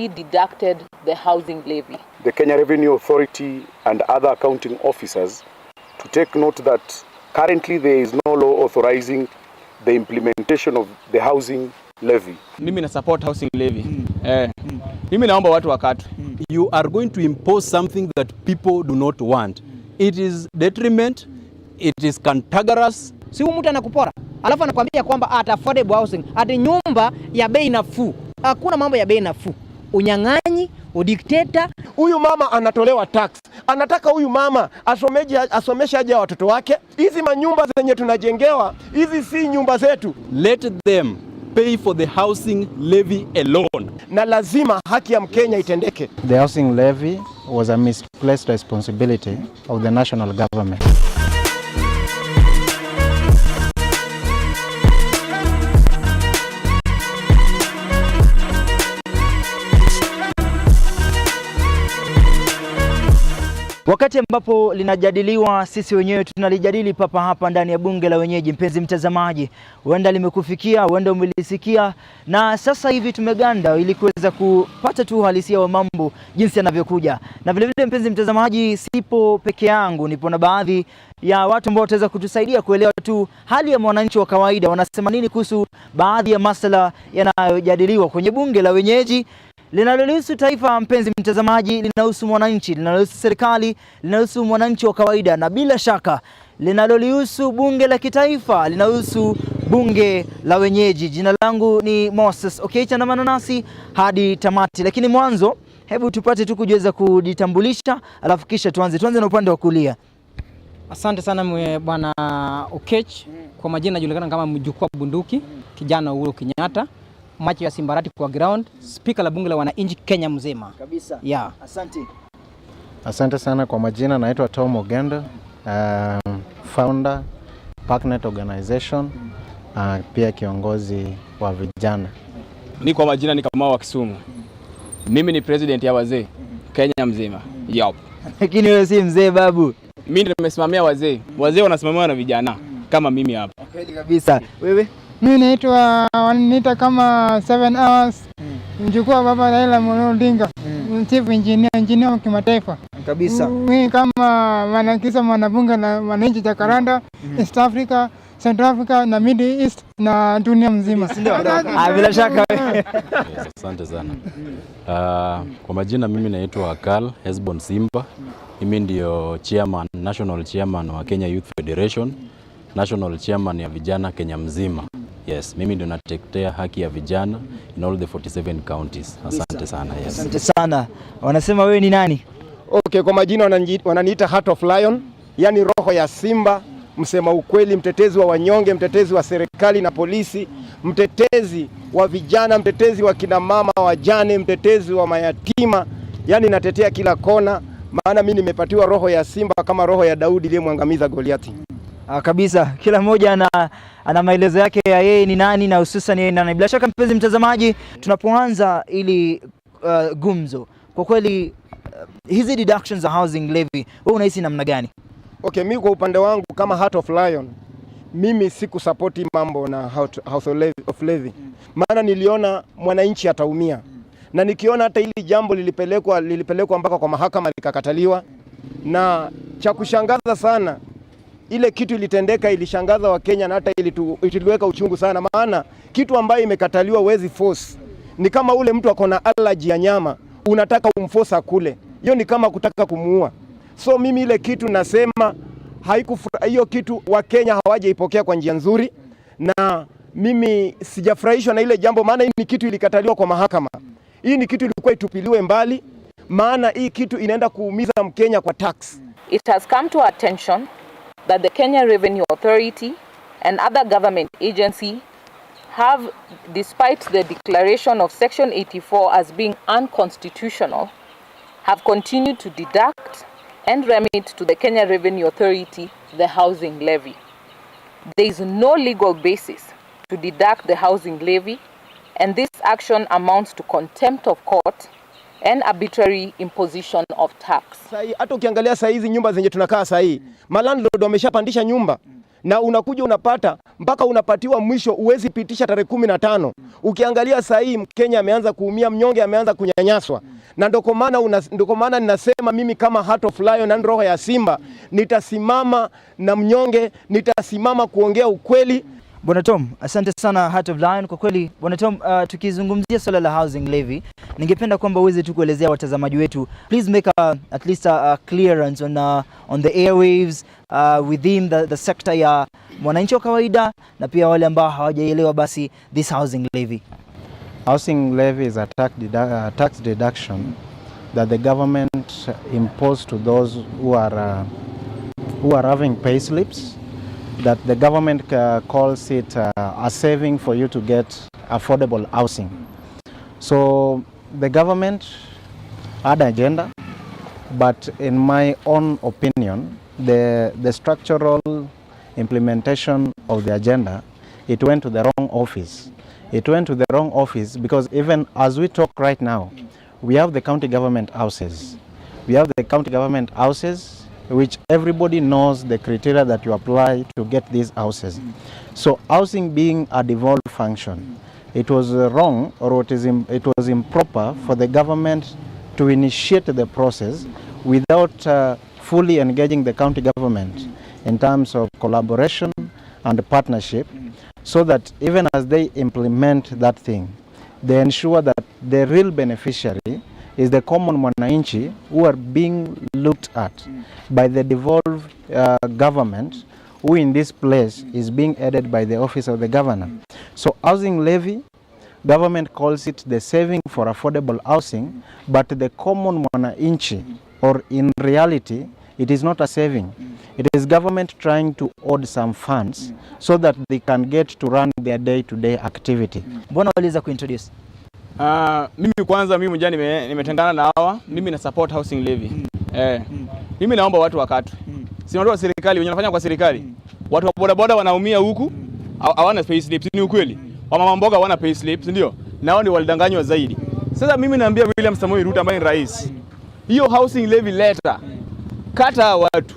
deducted the housing levy. The Kenya Revenue Authority and other accounting officers to take note that currently there is no law authorizing the implementation of the housing levy. Mimi na support housing levy. Mimi naomba watu wakatwe. You are going to impose something that people do not want. It is detriment, it is cantankerous. Si mtu anakupora, alafu anakuambia kwamba at affordable housing, ati nyumba ya bei nafuu. Hakuna mambo ya bei nafuu. Unyang'anyi, udikteta. Huyu mama anatolewa tax. Anataka huyu mama asomeshe aje watoto wake. Hizi manyumba zenye tunajengewa, hizi si nyumba zetu. Let them pay for the housing levy alone. Na lazima haki ya Mkenya itendeke. The housing levy was a misplaced responsibility of the national government. Wakati ambapo linajadiliwa, sisi wenyewe tunalijadili papa hapa ndani ya bunge la wenyeji. Mpenzi mtazamaji, huenda limekufikia, huenda umelisikia, na sasa hivi tumeganda ili kuweza kupata tu uhalisia wa mambo jinsi yanavyokuja. Na vile vile mpenzi mtazamaji, sipo peke yangu, nipo na baadhi ya watu ambao wataweza kutusaidia kuelewa tu hali ya mwananchi wa kawaida, wanasema nini kuhusu baadhi ya masuala yanayojadiliwa kwenye bunge la wenyeji. Linalohusu taifa, mpenzi mtazamaji, linahusu mwananchi, linalohusu serikali, linahusu mwananchi wa kawaida, na bila shaka linalohusu bunge la kitaifa, linahusu bunge la wenyeji. Jina langu ni Moses. Chandamana nasi hadi tamati, lakini mwanzo hebu tupate tu kujiweza kujitambulisha, alafu kisha tuanze na upande wa kulia. Asante sana bwana Okech. Kwa majina najulikana kama mjukuu wa bunduki, kijana Uhuru Kenyatta, macho ya Simbarati kwa ground, speaker la bunge la wananchi Kenya mzima. Kabisa. Yeah. Asante. Asante sana. Kwa majina naitwa Tom Ogendo, founder Parknet Organization, pia kiongozi wa vijana. Ni kwa majina ni kama wa Kisumu. Mimi ni president ya wazee Kenya mzima. Yup. Lakini wewe si mzee babu. Mimi ndio nimesimamia wazee. Wazee wanasimamiwa na vijana kama mimi hapa. Kweli kabisa. Wewe? Mimi naitwa wananiita kama 7 hours. Mjukuu wa baba Raila Amolo Odinga. Chief engineer wa kimataifa. Kabisa. Mimi kama mwanabunge la wananchi Jakaranda, East Africa, Central Africa na Middle East na dunia mzima. Bila shaka. Asante sana. Kwa majina mimi naitwa Akal Hesbon Simba. Mimi ndio national chairman wa Kenya Youth Federation, national chairman ya vijana Kenya mzima. Yes, mimi ndio natetea haki ya vijana in all the 47 counties. Asante sana. Yes. Asante sana. Wanasema wewe ni nani? Okay, kwa majina wananiita Heart of Lion, yani roho ya simba, msema ukweli, mtetezi wa wanyonge, mtetezi wa serikali na polisi, mtetezi wa vijana, mtetezi wa kina mama wajane, mtetezi wa mayatima. Yani natetea kila kona, maana mimi nimepatiwa roho ya simba kama roho ya Daudi aliyemwangamiza Goliathi. Kabisa, kila mmoja ana maelezo yake ya yeye ni nani na hususan yeye ni nani. Bila shaka mpenzi mtazamaji, tunapoanza ili gumzo, kwa kweli hizi deductions za housing levy, wewe unahisi namna gani? Okay, mimi kwa upande wangu kama Heart of Lion, mimi siku support mambo na house of levy. Maana niliona mwananchi ataumia. Na nikiona hata hili jambo lilipelekwa mpaka kwa mahakama likakataliwa. Na cha kushangaza sana, ile kitu ilitendeka ilishangaza wa Kenya na hata ilituweka uchungu sana, maana kitu ambayo imekataliwa wezi force. Ni kama ule mtu akona allergy ya nyama, unataka umforce kule. Hiyo ni kama kutaka kumuua. So mimi ile kitu nasema hiyo kitu wa Kenya hawajaipokea kwa njia nzuri, na mimi sijafurahishwa na ile jambo, maana hii ni kitu ilikataliwa kwa mahakama. Hii ni kitu ilikuwa itupiliwe mbali, maana hii kitu inaenda kuumiza Mkenya kwa tax. It has come to our attention that the Kenya Revenue Authority and other government agency have, despite the declaration of Section 84 as being unconstitutional, have continued to deduct and remit to the Kenya Revenue Authority the housing levy. There is no legal basis to deduct the housing levy, and this action amounts to contempt of court and arbitrary imposition of tax. Hata ukiangalia saa hizi nyumba zenye tunakaa saa hii, malandlord wameshapandisha nyumba. na unakuja unapata mpaka unapatiwa mwisho uwezi pitisha tarehe 15. Ukiangalia saa hii Mkenya ameanza kuumia, mnyonge ameanza kunyanyaswa. Na ndoko maana ninasema mimi kama Heart of Lion na roho ya Simba nitasimama na mnyonge, nitasimama kuongea ukweli. Bwana Tom, asante sana Heart of Lion. Kwa kweli Bwana Tom, tukizungumzia swala la housing levy, ningependa kwamba uweze tu kuelezea watazamaji wetu, please make at least a clearance on the airwaves within the sector ya mwananchi wa kawaida na pia wale ambao hawajaelewa basi this housing levy. Housing levy is a tax deduction that the government imposed to those who are having pay slips, that the government calls it a saving for you to get affordable housing. So the government had an agenda, but in my own opinion, the structural implementation of the agenda, it went to the wrong office. It went to the wrong office because even as we talk right now, we have the county government houses. We have the county government houses which everybody knows the criteria that you apply to get these houses. So housing being a devolved function, it was wrong, or it was improper for the government to initiate the process without fully engaging the county government in terms of collaboration and partnership, so that even as they implement that thing, they ensure that the real beneficiary is the common mwananchi who are being looked at by the devolved government, who in this place is being aided by the office of the governor. So housing levy, government calls it the saving for affordable housing, but the common mwananchi, or in reality, it is not a saving. It is government trying to hoard some funds so that they can get to run their day-to-day activity. Mbona waliweza kuintroduce? Mimi kwanza nimetengana na hawa, mimi na support housing levy. Mimi naomba watu wakatwe. Si watu wa serikali wenye wanafanya kwa serikali. Watu wa bodaboda wanaumia huku, hawana pay slips, ni ukweli. Wamama mboga hawana pay slips, ndio? Na wao ndio walidanganywa zaidi. Sasa mimi naambia William Samoei Ruto ambaye ni rais, hiyo housing levy letter kata watu.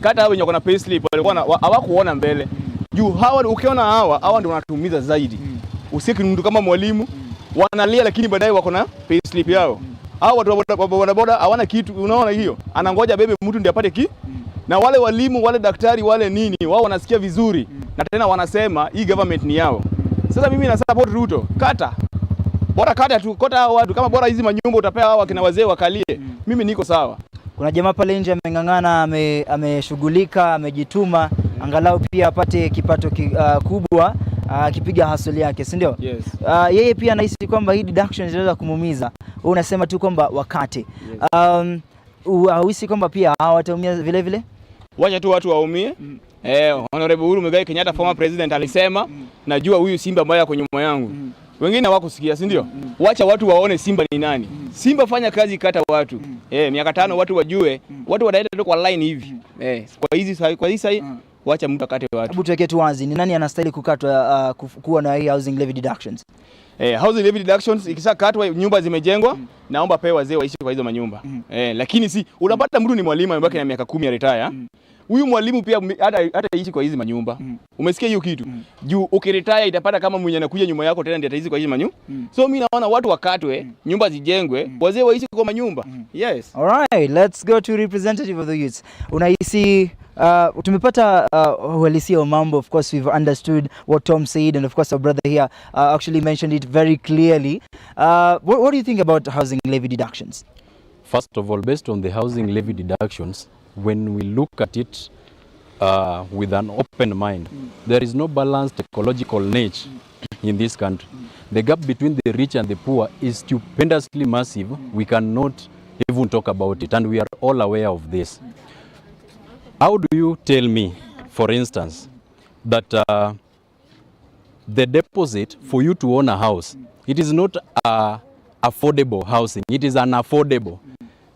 Kata hao wenye wako na pay slip walikuwa hawakuona mbele. Juu hawa ukiona hawa ndio wanatumiza zaidi. Usiki mtu kama mwalimu wanalia, lakini baadaye wako na pay slip yao. Hao watu wa bodaboda hawana kitu, unaona hiyo? Anangoja bebe mtu ndiye apate na wale walimu, wale daktari, wale nini, wao wanasikia vizuri. Na tena wanasema hii government ni yao. Sasa mimi na support Ruto. Bora kata tu, kota hao watu, kama bora hizi manyumba utapea hao kina wazee wakalie. Mimi niko sawa. Kuna jamaa pale nje ameng'ang'ana, ameshughulika, amejituma, angalau pia apate kipato kubwa akipiga hustle yake, si ndio? Yes. Yeye pia anahisi kwamba hii deduction inaweza kumuumiza. Wewe unasema tu kwamba wakati. Yes. Hauhisi kwamba pia hawataumia vile vile? Wacha tu watu waumie. Honorable Uhuru Muigai Kenyatta, former president, alisema najua huyu simba ambaye yako nyuma yangu. Wengine hawakusikia, si ndio? Wacha watu waone simba ni nani. Simba fanya kazi, kata watu. Miaka 5 watu wajue, watu wadaenda tu kwa line hivi. Kwa hizi sahi wacha mtu akate watu. Hebu tuweke tu wazi, ni nani anastahili kukatwa kuwa na hii housing levy deductions? Housing levy deductions ikishakatwa, nyumba zimejengwa, naomba pewe wazee waishi kwa hizo manyumba. Lakini si unapata mtu ni mwalimu amebaki na miaka 10 ya retire. Huyu mwalimu pia hata ishi kwa hizi manyumba. Umesikia hiyo kitu? Juu ukiretire itapata kama mwenye anakuja nyuma yako tena ndiye ataishi kwa hizi manyumba. So mimi naona watu wakatwe, nyumba zijengwe, wazee waishi kwa manyumba. Yes. All right, let's go to representative of the youth. Unahisi tumepata uhalisia wa mambo. Of course we've understood what Tom said, and of course our brother here actually mentioned it very clearly. What do you think about housing levy deductions? First of all, based on the housing levy deductions, when we look at it with an open mind, there is no balanced ecological niche in this country. The gap between the rich and the poor is stupendously massive. We cannot even talk about it, and we are all aware of this. How do you tell me, for instance, that the deposit for you to own a house, it is not affordable housing, it is unaffordable?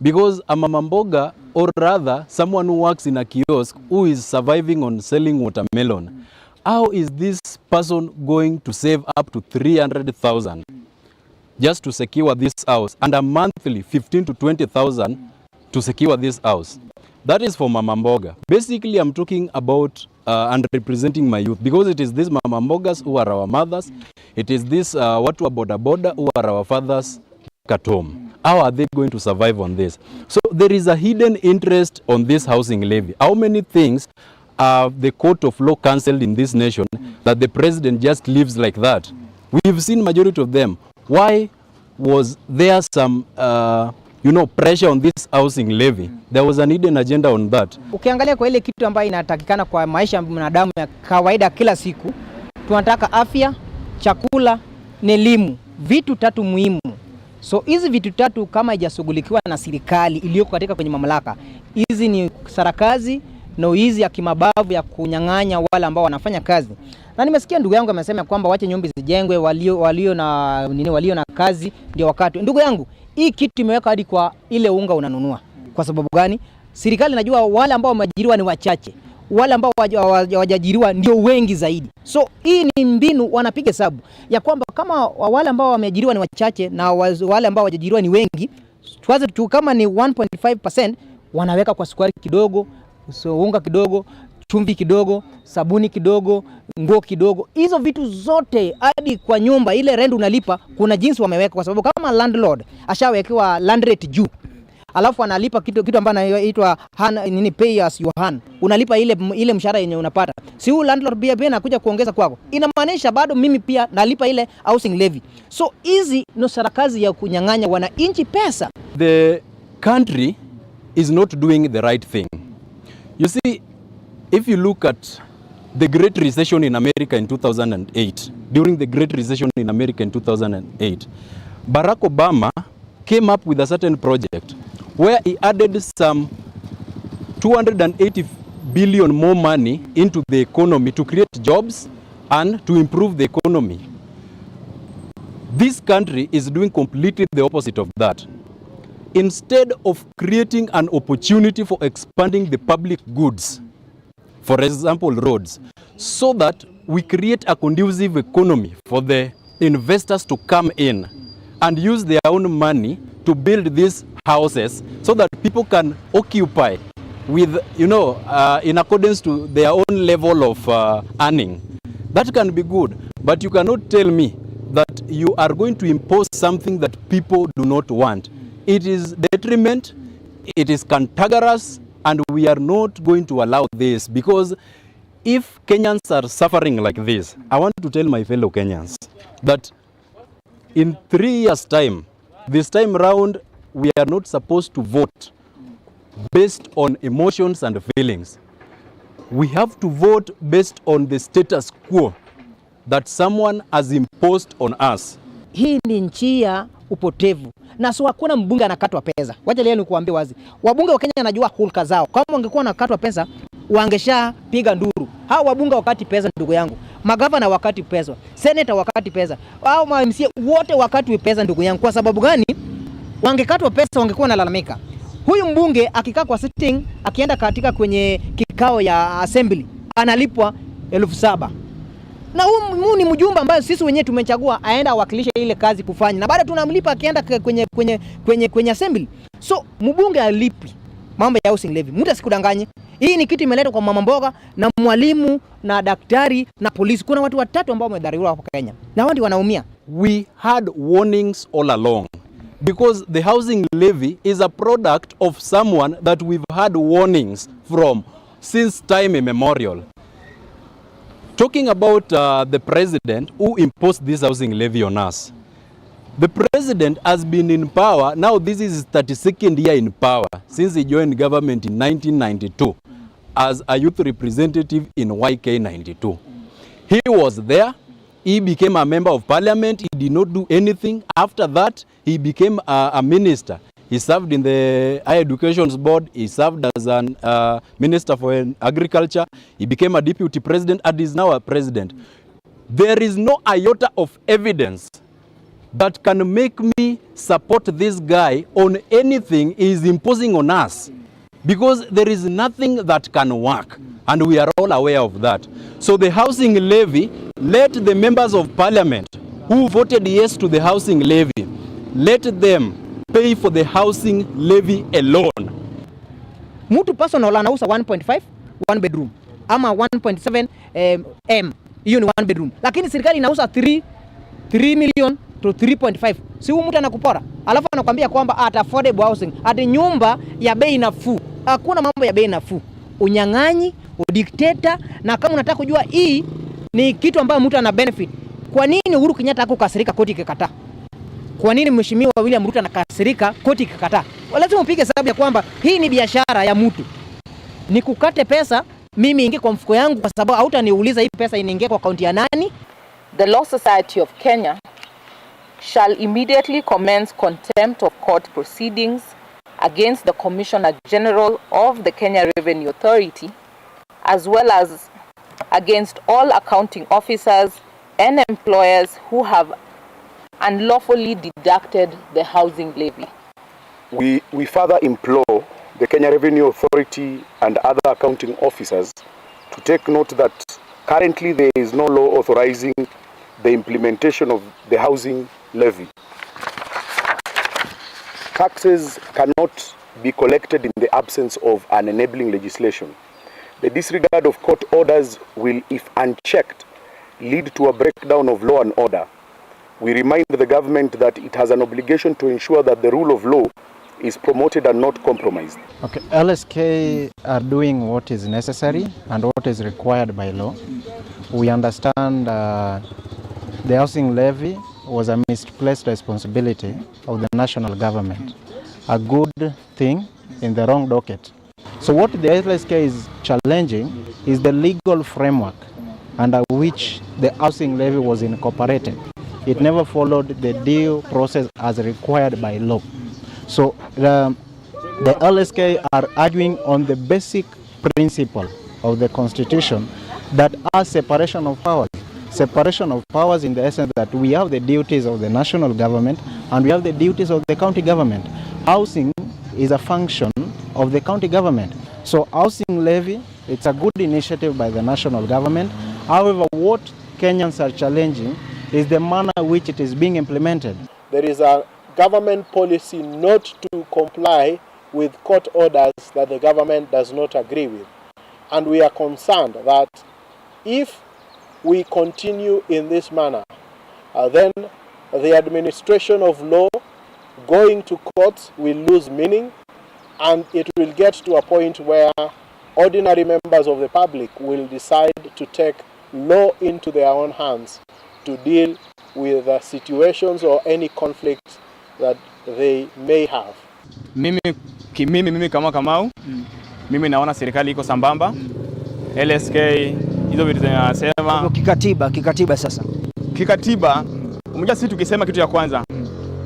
Because a mama mboga, or rather someone who works in a kiosk who is surviving on selling watermelon, how is this person going to save up to 300,000 just to secure this house, and a monthly 15 to 20,000 to secure this house? That is for mama mboga. Basically, I'm talking about and representing my youth, because it is these mama mbogas who are our mothers, it is this watu wa boda boda who are our fathers at home. How are they going to survive on this? So there is a hidden interest on this housing levy. How many things the court of law cancelled in this nation that the president just leaves like that? We've seen majority of them. Why was there some pressure on this housing levy? There was an hidden agenda on that. Ukiangalia kwa ile kitu ambayo inatakikana kwa maisha ya mwanadamu ya kawaida kila siku, tunataka afya, chakula, na elimu, vitu tatu muhimu. So hizi vitu tatu kama haijashughulikiwa na serikali iliyoko katika kwenye mamlaka, hizi ni sarakazi na hizi ya kimabavu ya kunyang'anya wale ambao wanafanya kazi. Na nimesikia ndugu yangu amesema kwamba wache nyumba zijengwe, walio na kazi ndio wakati. Ndugu yangu, hii kitu imeweka hadi kwa ile unga unanunua. Kwa sababu gani? Serikali najua wale ambao wameajiriwa ni wachache, wale ambao hawajajiriwa ndio wengi zaidi. So hii ni mbinu wanapiga hesabu ya kwamba kama wale ambao wameajiriwa ni wachache na wale ambao hawajajiriwa ni wengi, tuanze tu kama ni 1.5% wanaweka kwa sukari kidogo, so unga kidogo, chumvi kidogo, sabuni kidogo, nguo kidogo. Hizo vitu zote hadi kwa nyumba ile rent unalipa kuna jinsi wameweka, kwa sababu kama landlord ashawekewa land rate juu, alafu analipa kitu ambacho inaitwa pay as you earn. Unalipa ile mshahara yenye unapata. Si huyu landlord pia anakuja kuongeza kwako. Inamaanisha bado mimi pia nalipa ile housing levy. So hizi no sarakazi ya kunyang'anya wananchi pesa. The country is not doing the right thing. You see, if you look at the Great Recession in America in 2008, during the Great Recession in America in 2008, Barack Obama came up with a certain project where he added some 280 billion more money into the economy to create jobs and to improve the economy. This country is doing completely the opposite of that. Instead of creating an opportunity for expanding the public goods, for example roads, so that we create a conducive economy for the investors to come in and use their own money to build these houses so that people can occupy with, in accordance to their own level of earning. That can be good, but you cannot tell me that you are going to impose something that people do not want. It is detriment, it is cantankerous, and we are not going to allow this, because if Kenyans are suffering like this, I want to tell my fellow Kenyans that in 3 years' time, this time round, we are not supposed to vote based on emotions and feelings. We have to vote based on the status quo that someone has imposed on us. Hii ni njia upotevu. Na so hakuna mbunge anakatwa pesa. Wacha leo nikuambie wazi. Wabunge wa Kenya wanajua hulka zao. Kama wangekuwa nakatwa pesa, wangesha piga nduru. Hao wabunge wakati pesa, ndugu yangu. Magavana wakati pesa, senator wakati pesa, au MCA wote wakati pesa, ndugu yangu. Kwa sababu gani? Wangekatwa pesa wangekuwa nalalamika. Huyu mbunge akikaa kwa sitting, akienda katika kwenye kikao ya assembly, analipwa 7,000. Na huyu ni mjumbe ambaye sisi wenyewe tumechagua aenda awakilishe ile kazi kufanya. Na baada tunamlipa akienda kwenye assembly. So mbunge alipi mambo ya housing levy. Mtu asikudanganye. Hii ni kitu imeletwa kwa mama mboga na mwalimu na daktari na polisi. Kuna watu watatu ambao wamedhariwa hapa Kenya. Na wao ndio wanaumia. We had warnings all along, because the housing levy is a product of someone that we've had warnings from since time immemorial. Talking about the president who imposed this housing levy on us. The president has been in power, now this is his 32nd year in power, since he joined government in 1992 as a youth representative in YK 92. He was there, he became a member of parliament, he did not do anything. After that, he became a minister. He served in the Higher Education Board, he served as an Minister for Agriculture, he became a deputy president and is now a president. There is no iota of evidence that can make me support this guy on anything he is imposing on us, because there is nothing that can work, and we are all aware of that. So the housing levy, let the members of parliament who voted yes to the housing levy, let them pay for the housing levy alone. Mtu personal anauza 1.5 one bedroom. ama 1.7 m. Hiyo ni 1 bedroom. Lakini serikali inauza 3 million to 3.5. Si huyu mtu anakupora. Alafu anakuambia kwamba at affordable housing, at nyumba ya bei nafuu. Hakuna mambo ya bei nafuu. Unyang'anyi, udikteta, na kama unataka kujua hii ni kitu ambayo mtu ana benefit. Kwa nini Uhuru Kenyatta hakukasirika koti ikakataa? Kwa nini mheshimiwa William Ruto anakasirika koti ikakataa? Lazima upige sababu ya kwamba hii ni biashara ya mtu. Ni kukate pesa, mimi ingie kwa mfuko yangu kwa sababu hautaniuliza hii pesa inaingia kwa akaunti ya nani. The Law Society of Kenya shall immediately commence contempt of court proceedings against the Commissioner General of the Kenya Revenue Authority, as well as against all accounting officers and employers who have unlawfully deducted the housing levy. We further implore the Kenya Revenue Authority and other accounting officers to take note that currently there is no law authorizing the implementation of the housing levy. Taxes cannot be collected in the absence of an enabling legislation. The disregard of court orders will, if unchecked, lead to a breakdown of law and order. We remind the government that it has an obligation to ensure that the rule of law is promoted and not compromised. Okay, LSK are doing what is necessary and what is required by law. We understand the housing levy was a misplaced responsibility of the national government. A good thing in the wrong docket. So what the LSK is challenging is the legal framework under which the housing levy was incorporated. It never followed the due process as required by law. So the LSK are arguing on the basic principle of the Constitution that as separation of powers. Separation of powers in the essence that we have the duties of the national government and we have the duties of the county government. Housing is a function of the county government. So housing levy, it's a good initiative by the national government. However, what Kenyans are challenging is the manner in which it is being implemented. There is a government policy not to comply with court orders that the government does not agree with. And we are concerned that if we continue in this manner, then the administration of law going to courts will lose meaning, and it will get to a point where ordinary members of the public will decide to take law into their own hands to deal with situations or any conflicts that they may have. Mimi kama Kamau, mimi naona serikali iko sambamba. LSK hizo vitu zinasema kikatiba sasa. Kikatiba, umejua sisi tukisema kitu ya kwanza,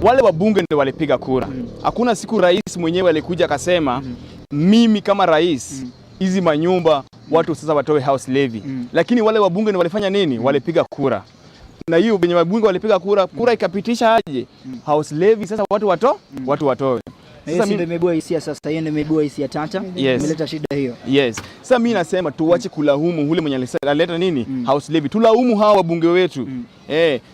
wale wabunge ndio walipiga kura. Hakuna siku rais mwenyewe alikuja akasema mimi kama rais hizi manyumba watu sasa watoe house levy. Lakini wale wabunge ndio walifanya nini? Walipiga kura. Na hiyo wenye wabunge walipiga kura ikapitisha aje house levy, sasa watu watoe. Sasa mimi nimeibua hisia sasa, yeye nimeibua hisia tata, imeleta shida hiyo. Yes. Sasa mimi nasema tuache kulaumu ule mwenye alileta nini? House levy. Tulaumu hawa wabunge wetu.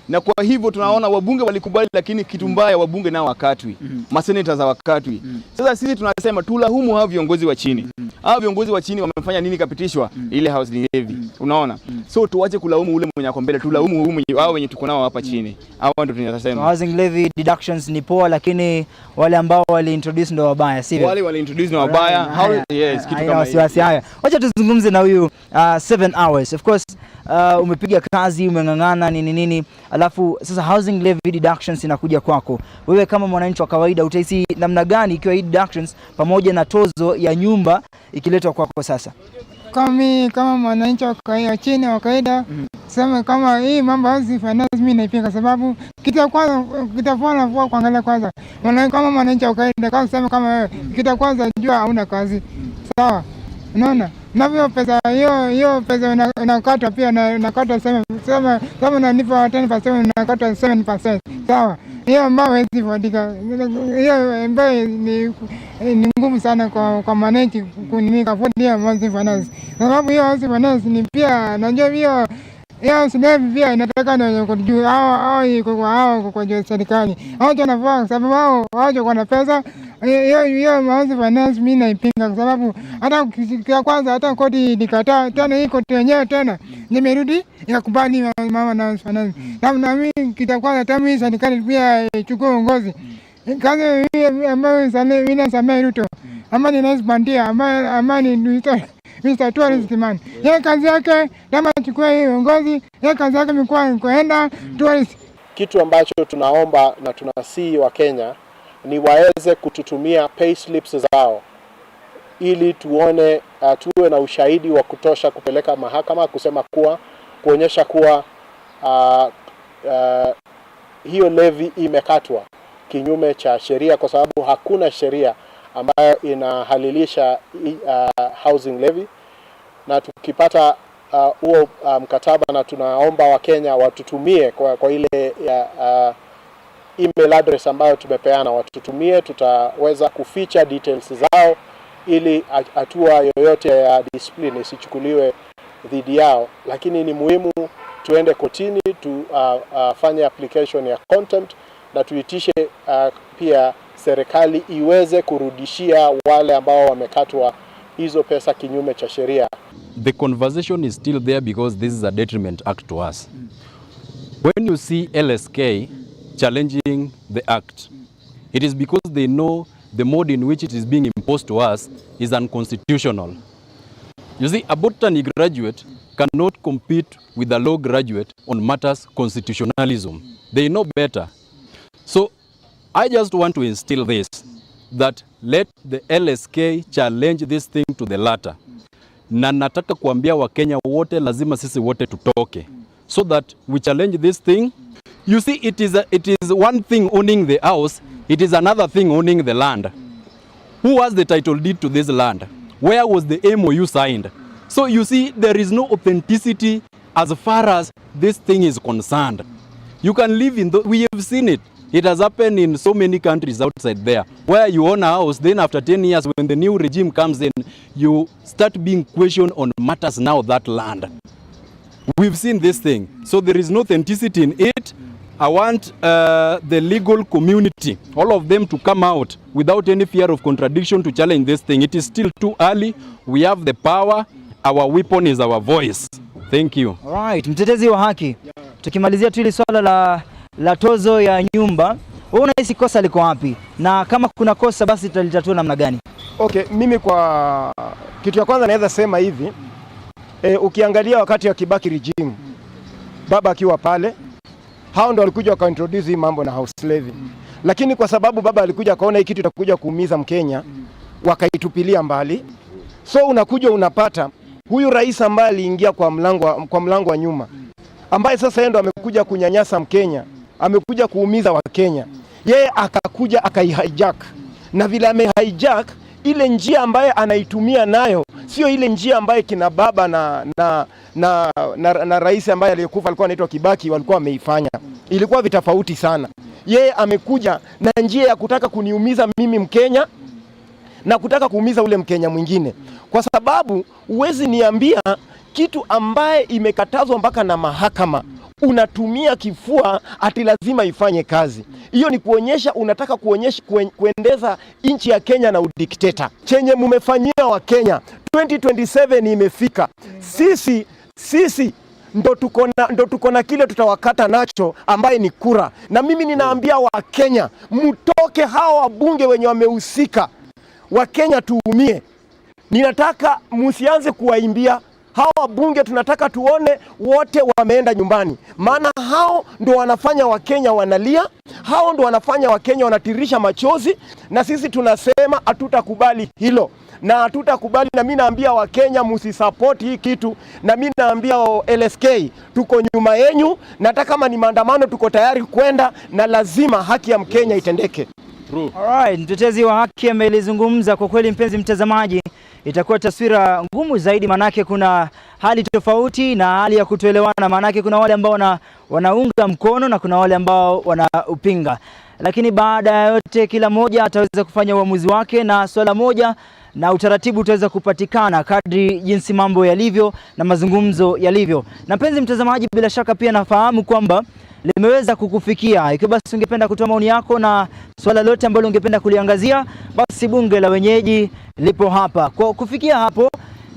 Na kwa hivyo tunaona wabunge walikubali, lakini kitu mbaya wabunge nao wakatwi. Maseneta za wakatwi. Sasa sisi tunasema tulaumu hawa viongozi wa chini. Hawa viongozi wa chini wamefanya nini kapitishwa ile house levy? Unaona? So tuache kulaumu ule mwenye ako mbele, tulaumu huyu hao wenye tuko nao hapa chini. Hao ndio tunasema. Housing levy deductions ni poa, lakini wale ambao wali-introduce ndo wabaya, sivyo? Wale wali-introduce ndo wabaya. Yes, kitu kama hiyo. Haya. Wacha tuzungumze na huyu 7 hours. Of course, umepiga kazi, umeng'ang'ana nini, alafu sasa housing levy deductions inakuja kwako. Wewe kama mwananchi wa kawaida utahisi namna gani ikiwa hii deductions pamoja na tozo ya nyumba ikiletwa kwako sasa? Kama mwananchi wa kawaida chini wa kawaida, sema kama hii mambo housing finance mimi naipinga, sababu kitafanya kuangalia kwanza. Kama mwananchi wa kawaida, kama sema kama wewe kwanza jua hauna kazi. Sawa? Unaona? Na hiyo pesa inakatwa pia nakatwa sema kama unanipa 10% unakatwa 7%. Sawa? Hiyo ambayo haiwezi kuandika. Hiyo ambayo ni ngumu sana kwa mwananchi kunika kufuatilia housing finance. Sababu hiyo housing finance ni pia najua hiyo levy pia inataka ndio kujua hao kwa serikali. Hao wanafaa sababu hao wana pesa, hiyo House of Finance mimi naipinga kwa sababu hata kwa kwanza hata kodi ilikataa tena, hii kodi yenyewe tena nimerudi ikakubali mama na House of Finance. Na mimi kitakwanza tamu hii serikali pia ichukue uongozi. Kazi hii ambayo William Samoei Ruto ama ni rais bandia ama ni Mr. Tourist man. Yeye kazi yake kama achukue hii uongozi, yeye kazi yake ni kuenda tourist. Kitu ambacho tunaomba na tunasihi wa Kenya ni waweze kututumia pay slips zao ili tuone tuwe na ushahidi wa kutosha kupeleka mahakama kusema kuwa kuonyesha kuwa hiyo levy imekatwa kinyume cha sheria, kwa sababu hakuna sheria ambayo inahalilisha housing levy. Na tukipata huo mkataba, na tunaomba wa Kenya watutumie kwa ile email address ambayo tumepeana, watutumie, tutaweza kuficha details zao ili hatua yoyote ya discipline isichukuliwe dhidi yao. Lakini ni muhimu tuende kotini, tufanye application ya contempt na tuitishe pia serikali iweze kurudishia wale ambao wamekatwa hizo pesa kinyume cha sheria. The conversation is still there because this is a detriment act to us. When you see LSK challenging the act, it is because they know the mode in which it is being imposed to us is unconstitutional. You see, a botany graduate cannot compete with a law graduate on matters constitutionalism. They know better. So I just want to instill this, that let the LSK challenge this thing to the latter. Na nataka kuambia Wakenya wote lazima sisi wote tutoke, so that we challenge this thing. You see, it is one thing owning the house, it is another thing owning the land. Who has the title deed to this land? Where was the MOU signed? So you see, there is no authenticity as far as this thing is concerned. You can live in we have seen it. It has happened in so many countries outside there, where you own a house, then after 10 years, when the new regime comes in, you start being questioned on matters now that land. We've seen this thing. So there is no authenticity in it. I want the legal community, all of them, to come out without any fear of contradiction to challenge this thing. It is still too early. We have the power. Our weapon is our voice. Thank you. All right, mtetezi wa haki. Tukimalizia tu ile swala la tozo ya nyumba, wewe unahisi kosa liko wapi? Na kama kuna kosa basi tutalitatua namna gani? Okay, mimi kwa kitu ya kwanza naweza sema hivi, ukiangalia wakati wa Kibaki regime, baba akiwa pale, hao ndio walikuja wakaintroduce hii mambo na house levy. Lakini kwa sababu baba alikuja kaona hii kitu itakuja kuumiza Mkenya, wakaitupilia mbali. So unakuja unapata huyu rais ambaye aliingia kwa mlango wa nyuma, ambaye sasa yeye ndo amekuja kunyanyasa Mkenya, amekuja kuumiza Wakenya. Yeye akakuja akaihijack. Na vile amehijack, ile njia ambaye anaitumia nayo sio ile njia ambaye kina baba na rais ambaye aliyekufa alikuwa anaitwa Kibaki walikuwa wameifanya. Ilikuwa vitofauti sana. Yeye amekuja na njia ya kutaka kuniumiza mimi Mkenya na kutaka kuumiza ule Mkenya mwingine. Kwa sababu uwezi niambia kitu ambaye imekatazwa mpaka na mahakama, unatumia kifua ati lazima ifanye kazi. Hiyo ni kuonyesha, unataka kuendeza nchi ya Kenya na udikteta. Chenye mumefanyia wa Kenya, 2027 imefika. Sisi ndo tuko na kile tutawakata nacho ambaye ni kura. Na mimi ninaambia wa Kenya, mtoke hao wabunge wenye wamehusika. Wa Kenya tuumie. Ninataka msianze kuwaimbia hawa bunge, tunataka tuone wote wameenda nyumbani. Maana hao ndo wanafanya Wakenya wanalia, hao ndo wanafanya Wakenya wanatirisha machozi, na sisi tunasema hatutakubali hilo. Na hatutakubali, na mimi naambia Wakenya msisupport hii kitu, na mimi naambia LSK tuko nyuma yenu, na hata kama ni maandamano tuko tayari kwenda, na lazima haki ya Mkenya itendeke. Alright, mtetezi wa haki amelizungumza. Kwa kweli mpenzi mtazamaji, itakuwa taswira ngumu zaidi, manake kuna hali tofauti na hali ya kutoelewana, manake kuna wale ambao wanaunga mkono na kuna wale ambao wanaupinga. Lakini baada ya yote, kila mmoja ataweza kufanya uamuzi wake, na swala moja na utaratibu utaweza kupatikana kadri jinsi mambo yalivyo na mazungumzo yalivyo. Na mpenzi mtazamaji, bila shaka pia nafahamu kwamba limeweza kukufikia. Ikiwa basi ungependa kutoa maoni yako na swala lote ambalo ungependa kuliangazia, basi bunge la wenyeji lipo hapa. Kwa kufikia hapo,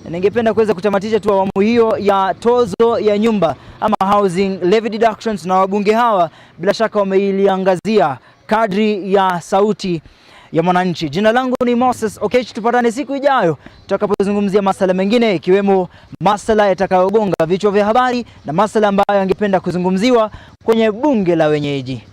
ningependa kuweza kutamatisha tu awamu hiyo ya tozo ya nyumba ama housing levy deductions, na wabunge hawa bila shaka wameiliangazia kadri ya sauti ya mwananchi. Jina langu ni Moses Okech, tupatane siku ijayo tutakapozungumzia masuala mengine, ikiwemo masuala yatakayogonga vichwa vya habari na masuala ambayo yangependa kuzungumziwa kwenye bunge la wenyeji.